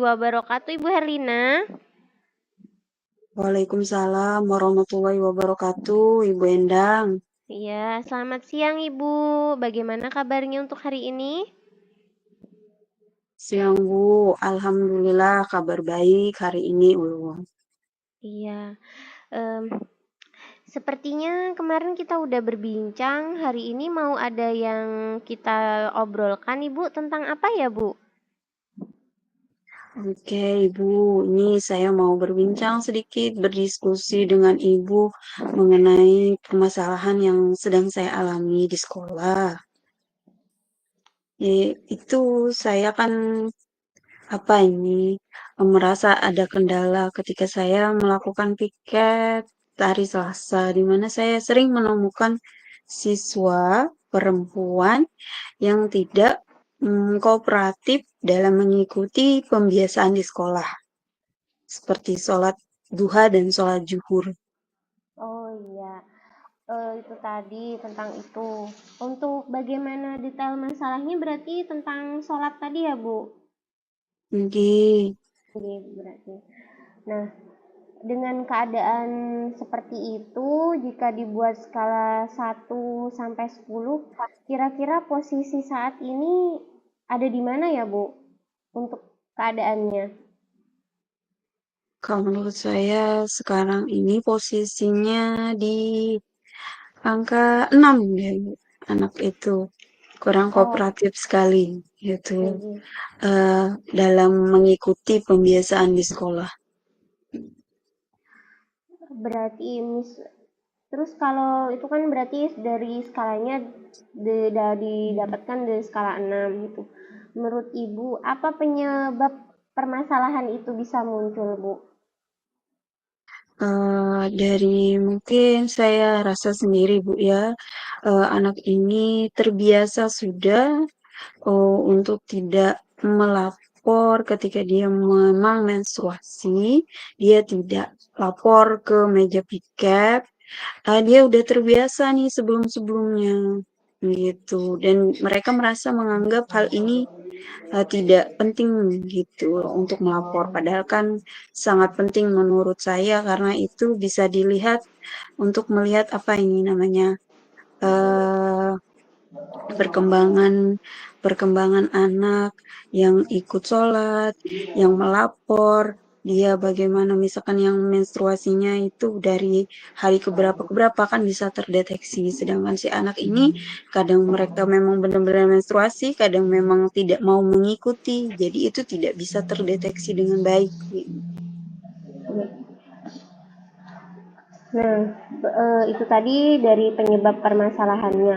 wabarakatuh, Ibu Herlina. Waalaikumsalam warahmatullahi wabarakatuh, Ibu Endang. Iya, selamat siang Ibu. Bagaimana kabarnya untuk hari ini? Siang Bu, Alhamdulillah kabar baik hari ini Ulun. Iya, em, sepertinya kemarin kita udah berbincang. Hari ini mau ada yang kita obrolkan, Ibu, tentang apa ya, Bu? Oke Ibu, ini saya mau berbincang sedikit, berdiskusi dengan Ibu mengenai permasalahan yang sedang saya alami di sekolah. Itu saya kan merasa ada kendala ketika saya melakukan piket hari Selasa, di mana saya sering menemukan siswa perempuan yang tidak kooperatif dalam mengikuti pembiasaan di sekolah, seperti sholat duha dan sholat zuhur. Oh iya, itu tadi tentang itu. Untuk bagaimana detail masalahnya berarti tentang sholat tadi ya, Bu? Oke. Oke, berarti. Nah, dengan keadaan seperti itu, jika dibuat skala 1 sampai 10, kira-kira posisi saat ini ada di mana ya, Bu? Untuk keadaannya. Kalau menurut saya sekarang ini posisinya di angka 6 ya, Bu. Anak itu kurang Oh, kooperatif sekali gitu iya. eh, dalam mengikuti pembiasaan di sekolah. Berarti terus kalau itu kan berarti dari skalanya didapatkan dari skala 6 gitu. Menurut Ibu, apa penyebab permasalahan itu bisa muncul, Bu? Dari mungkin saya rasa sendiri Bu ya, anak ini terbiasa sudah untuk tidak melapor ketika dia memang menstruasi, dia tidak lapor ke meja piket. Dia udah terbiasa nih sebelum-sebelumnya gitu, dan mereka merasa menganggap hal ini tidak penting gitu untuk melapor. Padahal kan sangat penting menurut saya karena itu bisa dilihat untuk melihat apa ini namanya eh, perkembangan perkembangan anak yang ikut sholat, yang melapor, dia bagaimana misalkan yang menstruasinya itu dari hari keberapa keberapa kan bisa terdeteksi. Sedangkan si anak ini kadang mereka memang benar-benar menstruasi, kadang memang tidak mau mengikuti, jadi itu tidak bisa terdeteksi dengan baik. Nah, itu tadi dari penyebab permasalahannya.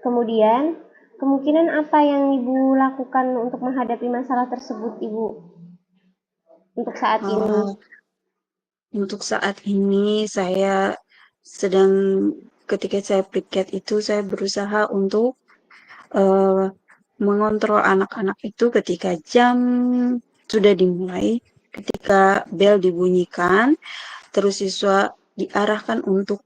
Kemudian, kemungkinan apa yang Ibu lakukan untuk menghadapi masalah tersebut, Ibu, untuk saat ini? Uh, untuk saat ini saya sedang ketika saya piket itu saya berusaha untuk eee, mengontrol anak-anak itu ketika jam sudah dimulai, ketika bel dibunyikan, terus siswa diarahkan untuk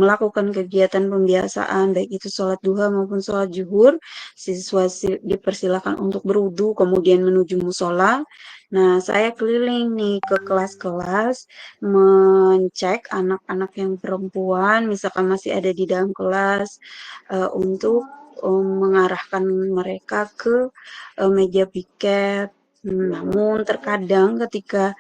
melakukan kegiatan pembiasaan, baik itu sholat duha maupun sholat zuhur, siswa dipersilakan untuk berwudu, kemudian menuju musola. Nah, saya keliling nih ke kelas-kelas, mencek anak-anak yang perempuan, misalkan masih ada di dalam kelas, untuk mengarahkan mereka ke meja piket. Namun terkadang ketika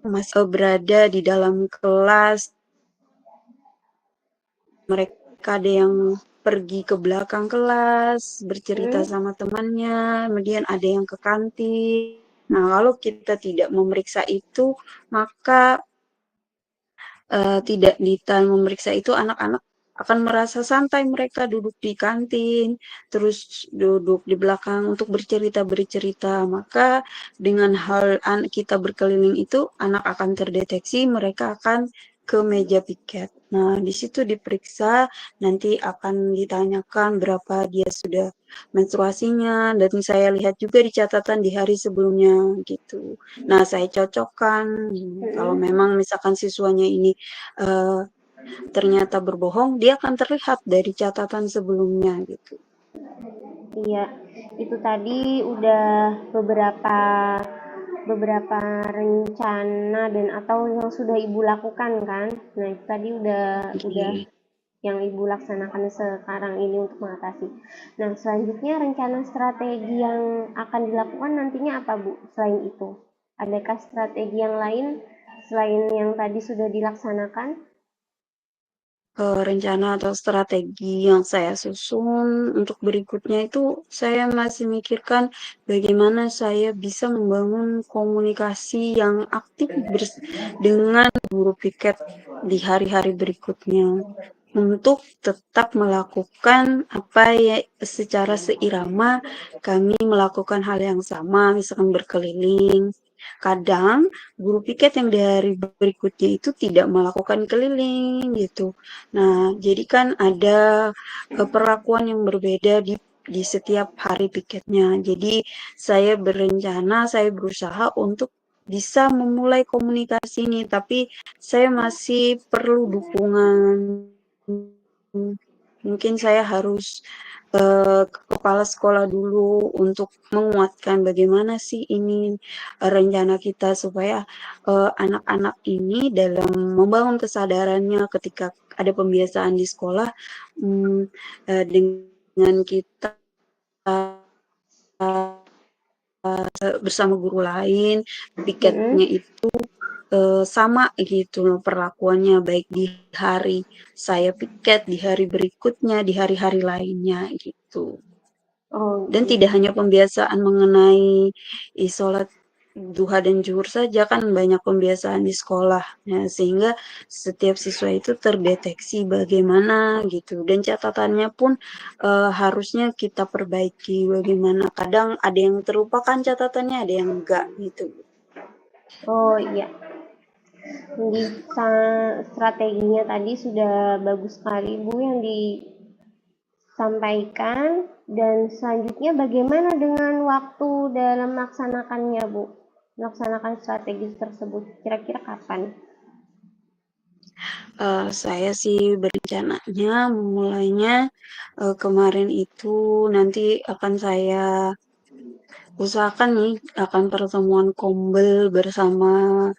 masih berada di dalam kelas, mereka ada yang pergi ke belakang kelas, bercerita Hmm? sama temannya, kemudian ada yang ke kantin. Nah, kalau kita tidak memeriksa itu, maka tidak detail memeriksa itu, anak-anak akan merasa santai mereka duduk di kantin, terus duduk di belakang untuk bercerita-bercerita. Maka dengan hal kita berkeliling itu, anak akan terdeteksi, mereka akan ke meja piket. Nah, di situ diperiksa, nanti akan ditanyakan berapa dia sudah menstruasinya, dan saya lihat juga di catatan di hari sebelumnya gitu. Nah, saya cocokkan kalau Mm-mm. memang misalkan siswanya ini eh, ternyata berbohong, dia akan terlihat dari catatan sebelumnya gitu. Iya, itu tadi udah beberapa beberapa rencana dan atau yang sudah Ibu lakukan kan? Nah, itu tadi udah Oke. yang Ibu laksanakan sekarang ini untuk mengatasi. Nah, selanjutnya rencana strategi yang akan dilakukan nantinya apa, Bu? Selain itu, adakah strategi yang lain selain yang tadi sudah dilaksanakan? Rencana atau strategi yang saya susun untuk berikutnya itu saya masih mikirkan bagaimana saya bisa membangun komunikasi yang aktif dengan guru piket di hari-hari berikutnya untuk tetap melakukan apa ya secara seirama kami melakukan hal yang sama misalkan berkeliling. Kadang guru piket yang di hari berikutnya itu tidak melakukan keliling gitu. Nah, jadi kan ada perlakuan yang berbeda di setiap hari piketnya. Jadi saya berencana, saya berusaha untuk bisa memulai komunikasi ini, tapi saya masih perlu dukungan. Mungkin saya harus ke kepala sekolah dulu untuk menguatkan bagaimana sih ini rencana kita supaya anak-anak ini dalam membangun kesadarannya ketika ada pembiasaan di sekolah dengan kita bersama guru lain piketnya Mm-mm. itu sama gitu loh perlakuannya baik di hari saya piket, di hari berikutnya, di hari-hari lainnya gitu. Oh, Dan tidak iya. hanya pembiasaan mengenai sholat duha dan zuhur saja kan banyak pembiasaan di sekolah. Nah, sehingga setiap siswa itu terdeteksi bagaimana gitu dan catatannya pun harusnya kita perbaiki bagaimana. Kadang ada yang terlupakan catatannya, ada yang enggak gitu. Oh, iya. Jadi strateginya tadi sudah bagus sekali Bu yang disampaikan dan selanjutnya bagaimana dengan waktu dalam melaksanakannya Bu? Melaksanakan strategi tersebut kira-kira kapan? Saya sih berencananya memulainya kemarin itu nanti akan saya usahakan nih akan pertemuan kombel bersama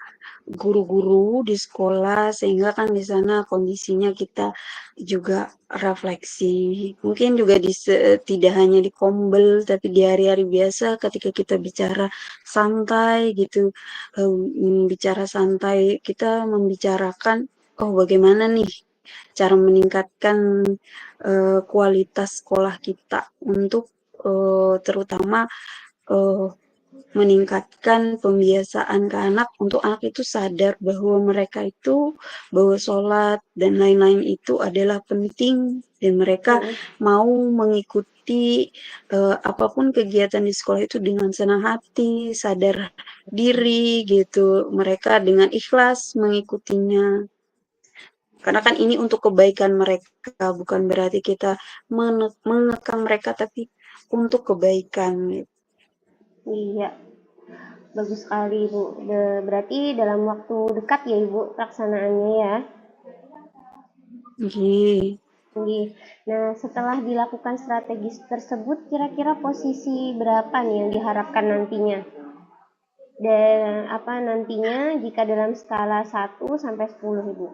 guru-guru di sekolah sehingga kan di sana kondisinya kita juga refleksi. Mungkin juga tidak hanya di kombel tapi di hari-hari biasa ketika kita bicara santai gitu, bicara santai kita membicarakan oh bagaimana nih cara meningkatkan kualitas sekolah kita untuk terutama eh, meningkatkan pembiasaan ke anak untuk anak itu sadar bahwa mereka itu bahwa sholat dan lain-lain itu adalah penting dan mereka Mm-mm. mau mengikuti apapun kegiatan di sekolah itu dengan senang hati, sadar diri gitu. Mereka dengan ikhlas mengikutinya. Karena kan ini untuk kebaikan mereka, bukan berarti kita mengekang mereka tapi untuk kebaikan. Iya, bagus sekali Bu. Berarti dalam waktu dekat ya Ibu pelaksanaannya ya. Oke. Nggih. Nah, setelah dilakukan strategi tersebut, kira-kira posisi berapa nih yang diharapkan nantinya? Dan apa nantinya jika dalam skala 1 sampai 10 Ibu?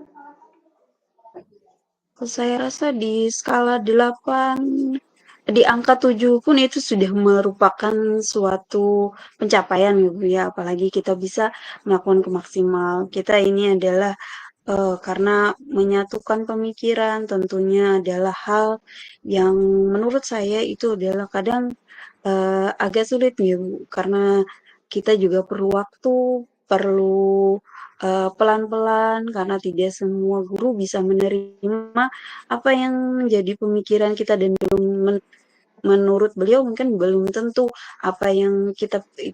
Saya rasa di skala 8, di angka 7 pun itu sudah merupakan suatu pencapaian ya Bu ya, apalagi kita bisa melakukan ke maksimal. Kita ini adalah karena menyatukan pemikiran tentunya adalah hal yang menurut saya itu adalah kadang agak sulit ya Bu, karena kita juga perlu waktu, perlu pelan-pelan karena tidak semua guru bisa menerima apa yang menjadi pemikiran kita dan belum menurut beliau mungkin belum tentu apa yang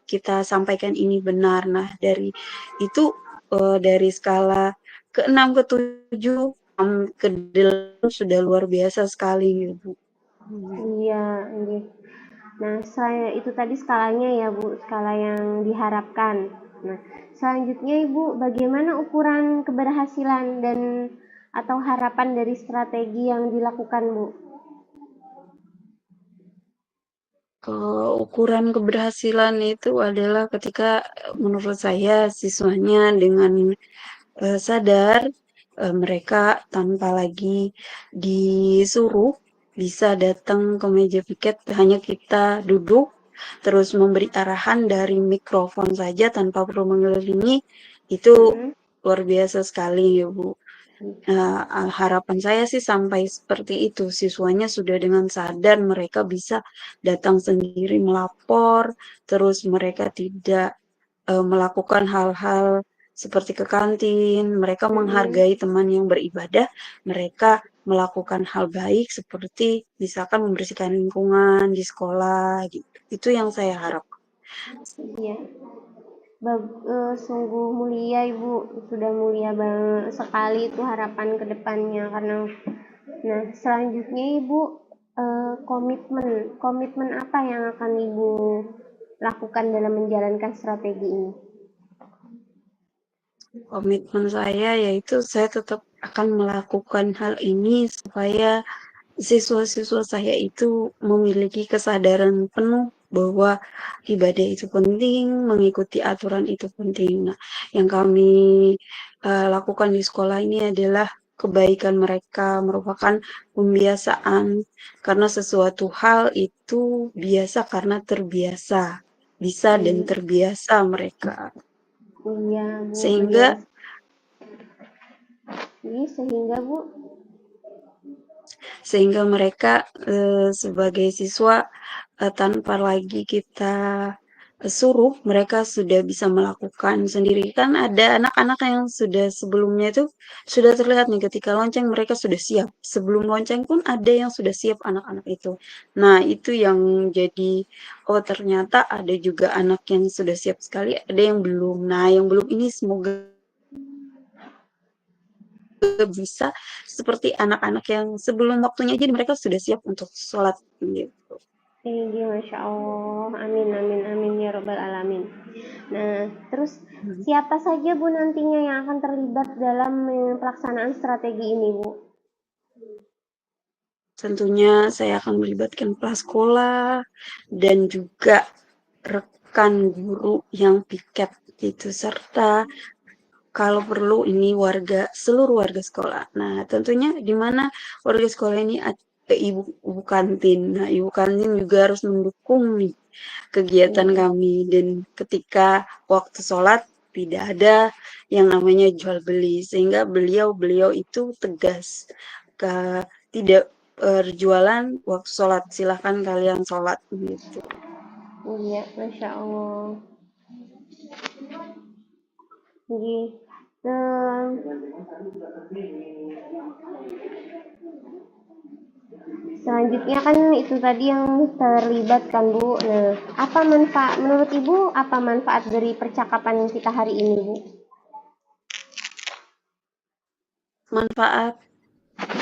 kita sampaikan ini benar. Nah, dari itu dari skala ke-6 ke-7 ke-8 sudah luar biasa sekali gitu, Bu. Iya, nggih. Nah, saya itu tadi skalanya ya, Bu, skala yang diharapkan. Nah, selanjutnya Ibu, bagaimana ukuran keberhasilan dan atau harapan dari strategi yang dilakukan, Bu? Ukuran keberhasilan itu adalah ketika menurut saya siswanya dengan sadar mereka tanpa lagi disuruh bisa datang ke meja piket, hanya kita duduk terus memberi arahan dari mikrofon saja tanpa perlu mengelilingi, itu Mm-mm. luar biasa sekali ya Bu. Harapan saya sih sampai seperti itu, siswanya sudah dengan sadar mereka bisa datang sendiri melapor, terus mereka tidak melakukan hal-hal seperti ke kantin, mereka Mm-mm. menghargai teman yang beribadah, mereka melakukan hal baik seperti misalkan membersihkan lingkungan di sekolah gitu. Itu yang saya harap. Iya. Sungguh mulia Ibu, sudah mulia banget sekali itu harapan ke depannya karena nah selanjutnya Ibu komitmen komitmen apa yang akan Ibu lakukan dalam menjalankan strategi ini? Komitmen saya yaitu saya tetap akan melakukan hal ini supaya siswa-siswa saya itu memiliki kesadaran penuh bahwa ibadah itu penting, mengikuti aturan itu penting. Nah, yang kami lakukan di sekolah ini adalah kebaikan mereka merupakan pembiasaan karena sesuatu hal itu biasa karena terbiasa, bisa dan Iya, terbiasa mereka. iya Bu, benar. Sehingga Ini sehingga Bu, sehingga mereka sebagai siswa tanpa lagi kita suruh, mereka sudah bisa melakukan sendiri. Kan ada anak-anak yang sudah sebelumnya itu sudah terlihat nih ketika lonceng mereka sudah siap. Sebelum lonceng pun ada yang sudah siap anak-anak itu. Nah, itu yang jadi oh ternyata ada juga anak yang sudah siap sekali, ada yang belum. Nah, yang belum ini semoga bisa seperti anak-anak yang sebelum waktunya jadi mereka sudah siap untuk sholat gitu. tinggi Masya Allah, amin amin amin ya robbal alamin. Nah, terus siapa saja Bu nantinya yang akan terlibat dalam pelaksanaan strategi ini Bu? Tentunya saya akan melibatkan kepala sekolah dan juga rekan guru yang piket itu serta kalau perlu ini seluruh warga sekolah. Nah, tentunya di mana warga sekolah ini ibu kantin. Nah, ibu kantin juga harus mendukung nih kegiatan Iya, kami dan ketika waktu sholat tidak ada yang namanya jual beli sehingga beliau itu tegas ke tidak berjualan waktu sholat silahkan kalian sholat gitu. iya, Masya Allah. Jadi, selanjutnya kan itu tadi yang terlibat kan Bu. Nah, apa manfaat menurut Ibu? Apa manfaat dari percakapan kita hari ini Bu? Manfaat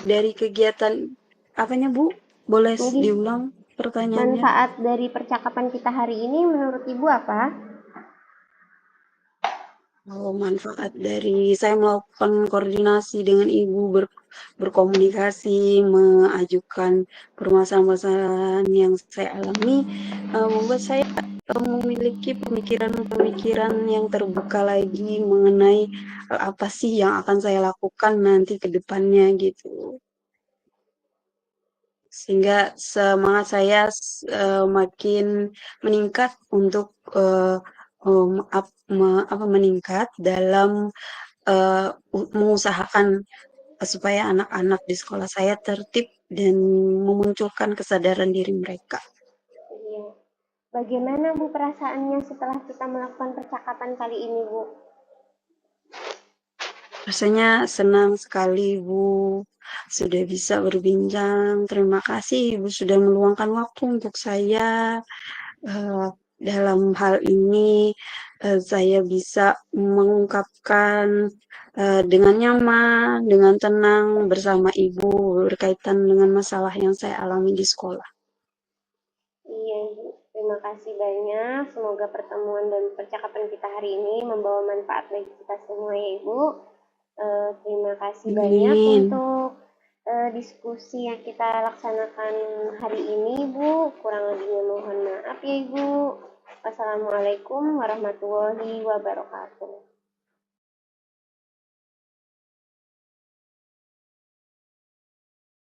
dari kegiatan apanya Bu? Boleh Jadi, diulang pertanyaannya? manfaat dari percakapan kita hari ini menurut Ibu apa? Oh, manfaat dari saya melakukan koordinasi dengan ibu, berkomunikasi, mengajukan permasalahan-permasalahan yang saya alami, membuat saya memiliki pemikiran-pemikiran yang terbuka lagi mengenai apa sih yang akan saya lakukan nanti ke depannya gitu. Sehingga semangat saya makin meningkat untuk meningkat dalam mengusahakan supaya anak-anak di sekolah saya tertib dan memunculkan kesadaran diri mereka. Iya. Bagaimana Bu perasaannya setelah kita melakukan percakapan kali ini Bu? Rasanya senang sekali, Bu, sudah bisa berbincang. Terima kasih, Ibu, sudah meluangkan waktu untuk saya. Eh, dalam hal ini, saya bisa mengungkapkan dengan nyaman, dengan tenang bersama Ibu berkaitan dengan masalah yang saya alami di sekolah. Iya Ibu, terima kasih banyak. Semoga pertemuan dan percakapan kita hari ini membawa manfaat bagi kita semua ya Ibu. Terima kasih banyak Amin. untuk diskusi yang kita laksanakan hari ini, Bu. Kurang lebihnya mohon maaf ya, Ibu. Wassalamualaikum warahmatullahi wabarakatuh.